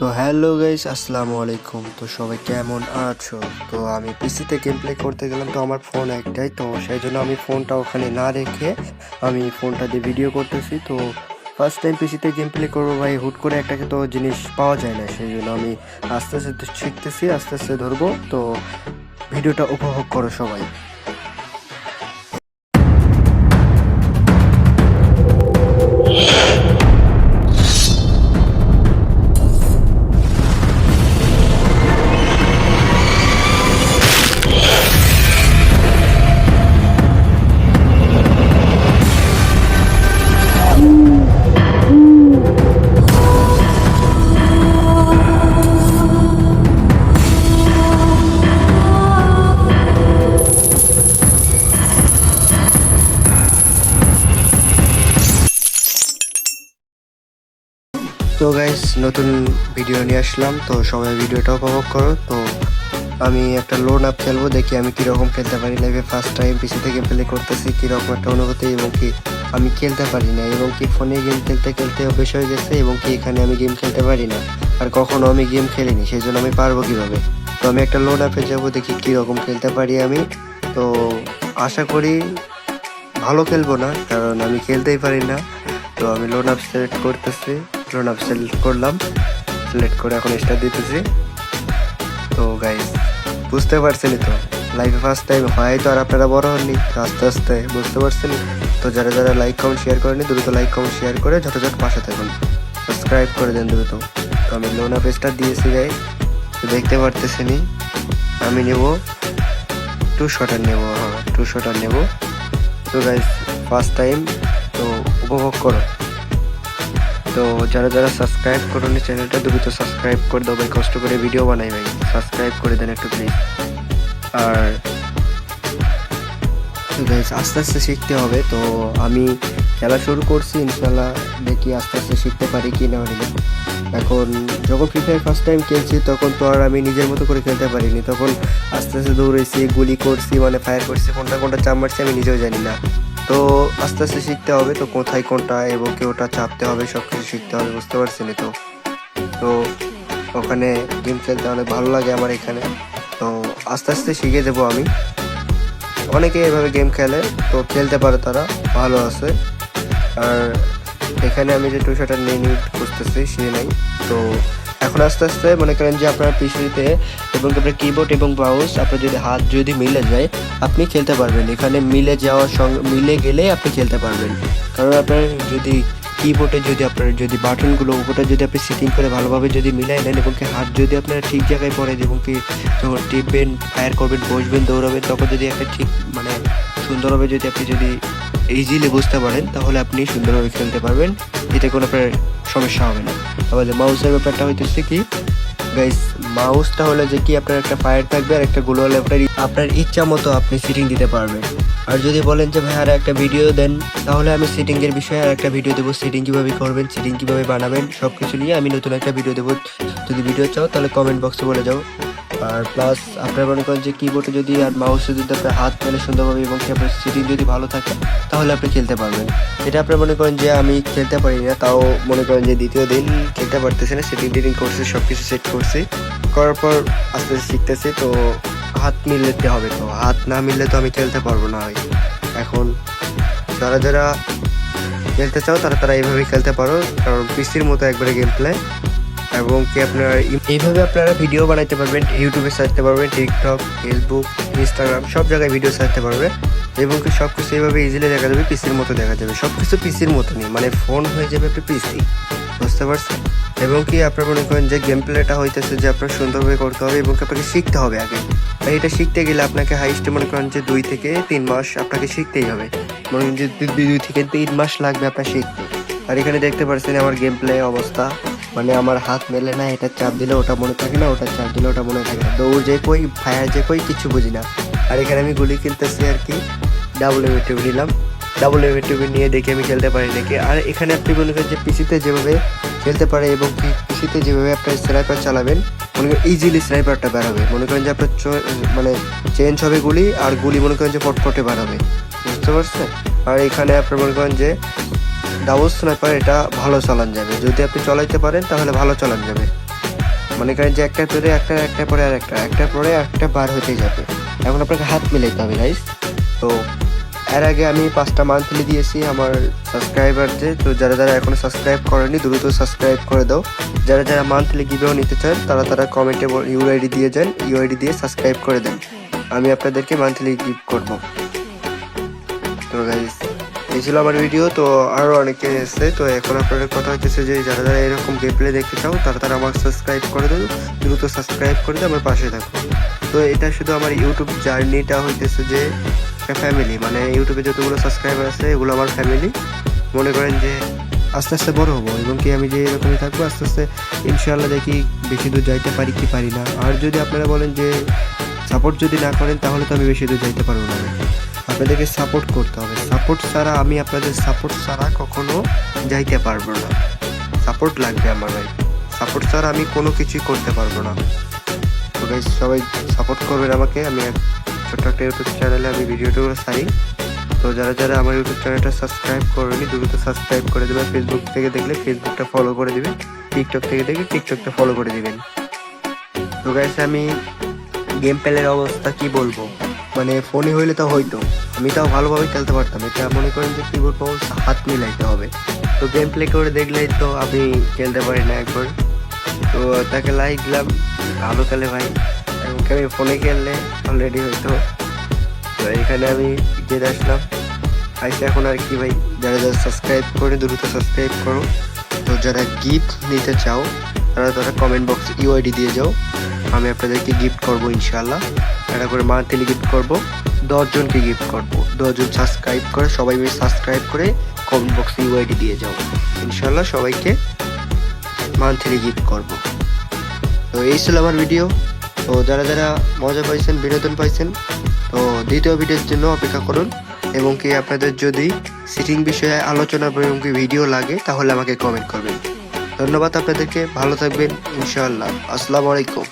তো hello guys, আসসালামু আলাইকুম। তো সবাই কেমন আছো? তো আমি পিসিতে গেম প্লে করতে গেলাম, তো আমার ফোন একটাই, তো সেই জন্য আমি ফোনটা ওখানে না রেখে আমি ফোনটা দিয়ে ভিডিও করতেছি। তো ফার্স্ট টাইম পিসিতে গেম প্লে করবো ভাই, হুট করে একটাকে তো জিনিস পাওয়া যায় না, সেই জন্য আমি আস্তে আস্তে শিখতেছি, আস্তে আস্তে ধরবো। তো ভিডিওটা উপভোগ করো সবাই। তো গাইস, নতুন ভিডিও নিয়ে আসলাম, তো সবাই ভিডিওটা উপভোগ করো। তো আমি একটা লোন আপ খেলবো, দেখি আমি কীরকম খেলতে পারি। লাইভে ফার্স্ট টাইম পিসি থেকে প্লে করতেছি, কীরকম একটা অনুভূতি, এবং কি আমি খেলতে পারি না, এবং কি ফোনে গেম খেলতে খেলতে অভ্যেস হয়ে গেছে, এবং কি এখানে আমি গেম খেলতে পারি না, আর কখনো আমি গেম খেলিনি, সেই জন্য আমি পারবো কীভাবে। তো আমি একটা লোন আপে যাবো, দেখি কীরকম খেলতে পারি আমি। তো আশা করি ভালো খেলবো না, কারণ আমি খেলতেই পারি না। তো আমি লোন আপ সিলেক্ট করতেছি, লোন আপ সিলেক্ট করলাম, সিলেক্ট করে এখন স্টার্ট দিতেছি। তো গাইস, বুঝতে পারছেনই তো, লাইফে ফার্স্ট টাইম হয়, তো আর আপনারা বড় হননি, তো আস্তে আস্তে বুঝতে পারছেন। তো যারা যারা লাইক কমেন্ট শেয়ার করেনি, দ্রুত লাইক কমেন্ট শেয়ার করে যথাযথ পাশে থাকুন, সাবস্ক্রাইব করে দেন দ্রুত। তো আমি লোন আপ স্টার্ট দিয়েছি গাইস, তো দেখতে পারতেছেনি। আমি নেব টু শটার নেব, হ্যাঁ টু শটার নেব। তো গাইস, ফার্স্ট টাইম, তো উপভোগ করো। তো যারা যারা সাবস্ক্রাইব করোনি চ্যানেলটা, দ্রুত সাবস্ক্রাইব করে দাও ভাই, কষ্ট করে ভিডিও বানাই ভাই, সাবস্ক্রাইব করে দেন একটু প্লিজ। আর গাইস, আস্তে আস্তে শিখতে হবে। তো আমি খেলা শুরু করছি, ইনশাল্লাহ দেখি আস্তে আস্তে শিখতে পারি কি না পারি না। এখন যখন ফ্রি ফায়ার ফার্স্ট টাইম খেলছি, তখন তো আর আমি নিজের মতো করে খেলতে পারিনি, তখন আস্তে আস্তে দৌড়েছি, গুলি করছি, মানে ফায়ার করছি, কোনটা কোনটা চাপ মারছি আমি নিজেও জানি না। তো আস্তে আস্তে শিখতে হবে, তো কোথায় কোনটা এবং কি ওটা চাপতে হবে, সব কিছু শিখতে হবে, বুঝতে পারছি না। তো তো ওখানে গেম খেলতে অনেক ভালো লাগে আমার এখানে, তো আস্তে আস্তে শিখে দেবো আমি। অনেকে এভাবে গেম খেলে, তো খেলতে পারে, তারা ভালো আছে। আর এখানে আমি যে টুশাটা নিয়ে খুঁজতেছি সে নাই। তো এখন আস্তে আস্তে মনে করেন যে আপনার পিসিতে এবং আপনার কিবোর্ড এবং মাউস, আপনার যদি হাত যদি মিলে যায় আপনি খেলতে পারবেন। এখানে মিলে যাওয়ার সঙ্গে মিলে গেলে আপনি খেলতে পারবেন, কারণ আপনার যদি কিবোর্ডে যদি আপনার যদি বাটনগুলো ওটা যদি আপনি সেটিং করে ভালোভাবে যদি মিলাই নেন, এবং কি হাত যদি আপনার ঠিক জায়গায় পড়ে, এবং কি যখন টিপবেন, ফায়ার করবেন, বসবেন, দৌড়াবেন, তখন যদি একটা ঠিক মানে সুন্দরভাবে যদি আপনি যদি ইজিলি বুঝতে পারেন, তাহলে আপনি সুন্দরভাবে খেলতে পারবেন, এতে কোনো আপনার সমস্যা হবে না। আবার মাউসের ব্যাপারটা হইতেছে কি গাইস, মাউসটা হলো যে কি আপনার একটা ফায়ার থাকবে আর একটা গোল হলে আপনার ইচ্ছা মতো আপনি সিটিং দিতে পারবেন। আর যদি বলেন যে ভাই আর একটা ভিডিও দেন, তাহলে আমি সিটিংয়ের বিষয়ে আর একটা ভিডিও দেবো, সিটিং কীভাবে করবেন, সিটিং কীভাবে বানাবেন, সব কিছু নিয়ে আমি নতুন একটা ভিডিও দেবো। যদি ভিডিও চাও তাহলে কমেন্ট বক্সে বলে যাও। আর প্লাস আপনার মনে করেন যে কিবোর্ডে যদি আর মাউসে যদি আপনার হাত মেলে সুন্দরভাবে এবং কি আপনার সিটিং যদি ভালো থাকে, তাহলে আপনি খেলতে পারবেন। এটা আপনার মনে করেন যে আমি খেলতে পারি না, তাও মনে করেন যে দ্বিতীয় দিন খেলতে পারতেছি না, সেটিং টিটিং করছি, সব কিছু সেট করছি, করার পর আস্তে আস্তে শিখতেছি। তো হাত মিলতে হবে, তো হাত না মিললে তো আমি খেলতে পারবো না ভাই। এখন যারা যারা খেলতে চাও তারা তারা এইভাবেই খেলতে পারো, কারণ পিসির মতো একবারে গেম প্লে, এবং কি আপনারা এইভাবে আপনারা ভিডিও বানাইতে পারবেন, ইউটিউবে ছাড়তে পারবেন, টিকটক, ফেসবুক, ইনস্টাগ্রাম সব জায়গায় ভিডিও ছাড়তে পারবেন, এবং কি সব কিছু এইভাবে ইজিলি দেখা যাবে, পিসির মতো দেখা যাবে, সব কিছু পিসির মতনই, মানে ফোন হয়ে যাবে একটা পিসি, বুঝতে পারছেন। এবং কি আপনার মনে করেন যে গেম প্লেটা হইতেছে যে আপনার সুন্দরভাবে করতে হবে, এবং আপনাকে শিখতে হবে আগে। আর এটা শিখতে গেলে আপনাকে হাইস্টে মনে করেন যে 2 থেকে 3 মাস আপনাকে শিখতেই হবে, মনে করেন যে 2 থেকে 3 মাস লাগবে আপনার শিখতে। আর এখানে দেখতে পাচ্ছেন আমার গেম প্লে অবস্থা, মানে আমার হাত মেলে না, এটা চাপ দিলে ওটা মনে থাকে না, ওটা চাপ দিলে ওটা মনে থাকে না, দৌড় যে কই, ফায়ার যে কই, কিছু বুঝি না। আর এখানে আমি গুলি কিনতেছি আর কি, ডাব্লিউ নিলাম, ডাব্লিউ নিয়ে দেখি আমি খেলতে পারি নাকি। আর এখানে আপনি মনে করেন যে পিসিতে যেভাবে খেলতে পারে, এবং কি পিসিতে যেভাবে আপনার স্নাইপার চালাবেন, মনে করেন ইজিলি স্নাইপারটা বেরোবে, মনে করেন যে আপনার মানে চেঞ্জ হবে গুলি, আর গুলি মনে করেন যে ফটফটে বেরোবে, বুঝতে পারছেন। আর এখানে আপনার মনে করেন যে ডাবল স্নাইপার, এটা ভালো চালান যাবে, যদি আপনি চালাইতে পারেন তাহলে ভালো চালান যাবে। মনে করেন যে একটা ধরে একটা পরে আর একটা পরে একটা বার হতে যাবে। এখন আপনাকে হাত মিলাইতে হবে গাইস। তো এর আগে আমি 5টা মান্থলি দিয়েছি আমার সাবস্ক্রাইবারদের। তো যারা যারা এখনো সাবস্ক্রাইব করেনি দ্রুত সাবস্ক্রাইব করে দাও। যারা যারা মান্থলি গিভেও নিতে চান তারা কমেন্টে ইউআইডি দিয়ে যান, ইউআইডি দিয়ে সাবস্ক্রাইব করে দেন, আমি আপনাদেরকে মান্থলি গিফট করব। তো গাইস এই ছিল আমার ভিডিও। তো আরও অনেকে এসছে। তো এখন আপনাদের কথা হচ্ছে যে যারা যারা এরকম গেম প্লে দেখতে চাও তারা আমার সাবস্ক্রাইব করে দেন, দ্রুত সাবস্ক্রাইব করে দেন, আমার পাশে থাকো। তো এটা শুধু আমার ইউটিউব জার্নিটা হইতেছে যে একটা ফ্যামিলি, মানে ইউটিউবে যতগুলো সাবস্ক্রাইবার আছে এগুলো আমার ফ্যামিলি। মনে করেন যে আস্তে আস্তে বড় হবো এবং কি আমি যে এরকমই থাকবো আস্তে আস্তে ইনশাআল্লাহ, দেখি বেশি দূর যাইতে পারি কি পারি না। আর যদি আপনারা বলেন যে সাপোর্ট যদি না করেন তাহলে তো আমি বেশি দূর যাইতে পারবো না। আপনাদেরকে সাপোর্ট করতে হবে, সাপোর্ট ছাড়া আমি আপনাদের সাপোর্ট ছাড়া কখনো যাইতে পারবো না। সাপোর্ট লাগবে আমার ভাই, সাপোর্ট ছাড়া আমি কোনো কিছুই করতে পারবো না। তো গাইস সবাই সাপোর্ট করবেন আমাকে। আমি ছোট্ট একটা ইউটিউব চ্যানেলে আমি ভিডিওগুলো ছাড়ি। তো যারা যারা আমার ইউটিউব চ্যানেলটা সাবস্ক্রাইব করেনি দ্রুত সাবস্ক্রাইব করে দেবেন। ফেসবুক থেকে দেখলে ফেসবুকটা ফলো করে দিবেন, টিকটক থেকে দেখলে টিকটকটা ফলো করে দিবেন। তো গাইস আমি গেম প্লের অবস্থা কি বলবো, মানে ফোনে হইলে তো হয়তো আমি তাও ভালোভাবে খেলতে পারতাম। এটা মনে করেন যে কিবোর্ড মাউস হাত মিলাইতে হবে। তো গেম প্লে করে দেখলেই তো আমি খেলতে পারি না একবার। তো তাকে লাইক দিলাম, ভালো খেলে ভাই। এবং আমি ফোনে খেললে অলরেডি হয়তো। তো এখানে আমি জেনে আসলাম আইসে এখন আর কি ভাই। যারা যারা সাবস্ক্রাইব করে দ্রুত সাবস্ক্রাইব করো। তো যারা গিফট নিতে চাও তারা কমেন্ট বক্সে ইউআইডি দিয়ে যাও, আমি আপনাদেরকে গিফট করবো ইনশাআল্লাহ। একটা করে মান্থলি গিফট করব, 10 জনকে গিফট করব। 10 জন সাবস্ক্রাইব করে সবাই মিলে সাবস্ক্রাইব করে কমেন্ট বক্সে ইউআইডি দিয়ে যাও, ইনশাআল্লাহ সবাইকে মান্থলি গিফট করব। তো এই ছিল আমার ভিডিও। তো যারা যারা মজা পাইছেন, বিনোদন পাইছেন, তো দ্বিতীয় ভিডিওর জন্য অপেক্ষা করুন। এবং কি আপনাদের যদি সিটিং বিষয়ে আলোচনা এবং কি ভিডিও লাগে তাহলে আমাকে কমেন্ট করবেন। ধন্যবাদ আপনাদেরকে, ভালো থাকবেন ইনশাআল্লাহ। আসসালামু আলাইকুম।